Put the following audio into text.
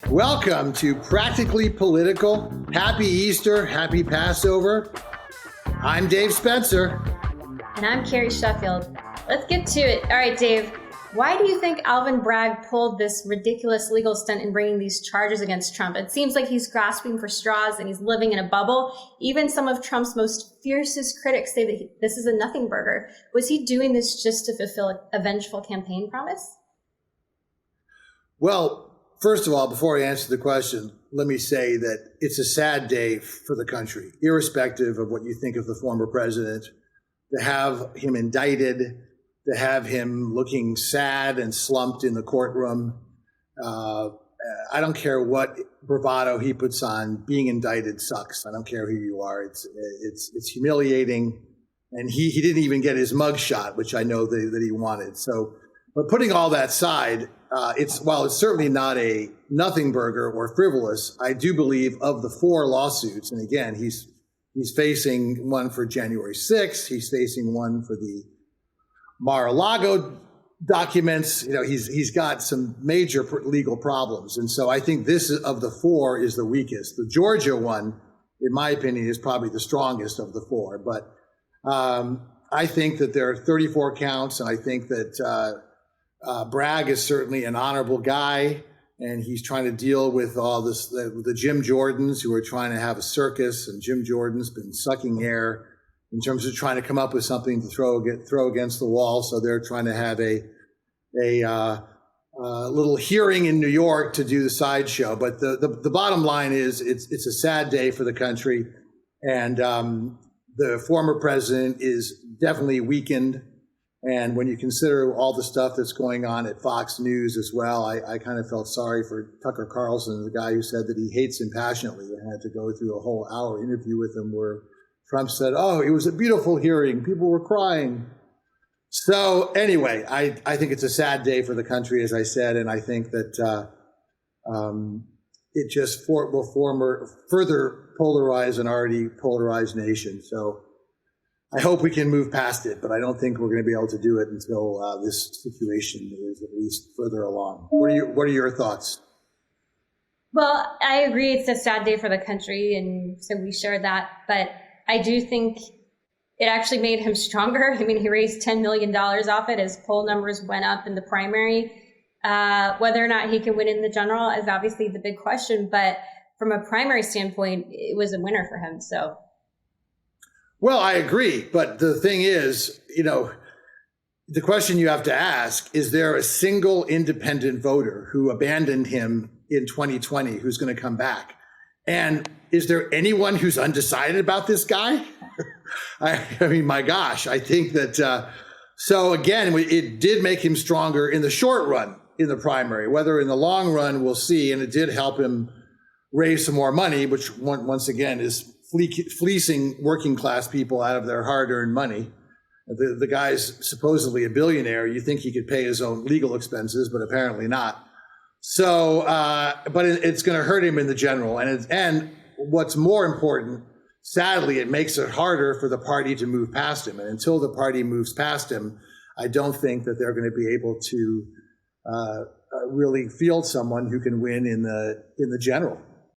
Welcome to Practically Political. Happy Easter, happy Passover. I'm Dave Spencer. And I'm Carrie Sheffield. Let's get to it. All right, Dave, why do you think Alvin Bragg pulled this ridiculous legal stunt in bringing these charges against Trump? It seems like he's grasping for straws and he's living in a bubble. Even some of Trump's most fiercest critics say that this is a nothing burger. Was he doing this just to fulfill a vengeful campaign promise? Well, first of all, before I answer the question, let me say that it's a sad day for the country, irrespective of what you think of the former president, to have him indicted, to have him looking sad and slumped in the courtroom. I don't care what bravado he puts on. Being indicted sucks. I don't care who you are. It's humiliating. And he didn't even get his mug shot, which I know that he wanted. So, but putting all that aside, while it's certainly not a nothing burger or frivolous, I do believe of the four lawsuits, and again, he's facing one for January 6th, he's facing one for the Mar-a-Lago documents. You know, he's got some major legal problems, and so I think this of the four is the weakest. The Georgia one, in my opinion, is probably the strongest of the four. But I think that there are 34 counts, and I think that Bragg is certainly an honorable guy, and he's trying to deal with all this, the Jim Jordans who are trying to have a circus, and Jim Jordan's been sucking air in terms of trying to come up with something to throw against the wall. So they're trying to have a little hearing in New York to do the sideshow. But the bottom line is it's a sad day for the country, and the former president is definitely weakened. And when you consider all the stuff that's going on at Fox News as well, I kind of felt sorry for Tucker Carlson, the guy who said that he hates him passionately, and had to go through a whole hour interview with him where Trump said, "Oh, it was a beautiful hearing. People were crying." So anyway, I think it's a sad day for the country, as I said, and I think that it just will further polarize an already polarized nation. So I hope we can move past it, but I don't think we're going to be able to do it until this situation is at least further along. What are your thoughts? Well, I agree it's a sad day for the country, and so we share that. But I do think it actually made him stronger. I mean, he raised $10 million off it. His poll numbers went up in the primary. Whether or not he can win in the general is obviously the big question. But from a primary standpoint, it was a winner for him. So. Well, I agree. But the thing is, you know, the question you have to ask, is there a single independent voter who abandoned him in 2020 who's going to come back? And is there anyone who's undecided about this guy? I mean, my gosh, I think that, so again, it did make him stronger in the short run in the primary. Whether in the long run, we'll see. And it did help him raise some more money, which once again is fleecing working class people out of their hard-earned money. The guy's supposedly a billionaire. You think he could pay his own legal expenses, but apparently not. So, but it's going to hurt him in the general. And what's more important, sadly, it makes it harder for the party to move past him. And until the party moves past him, I don't think that they're going to be able to really field someone who can win in the general.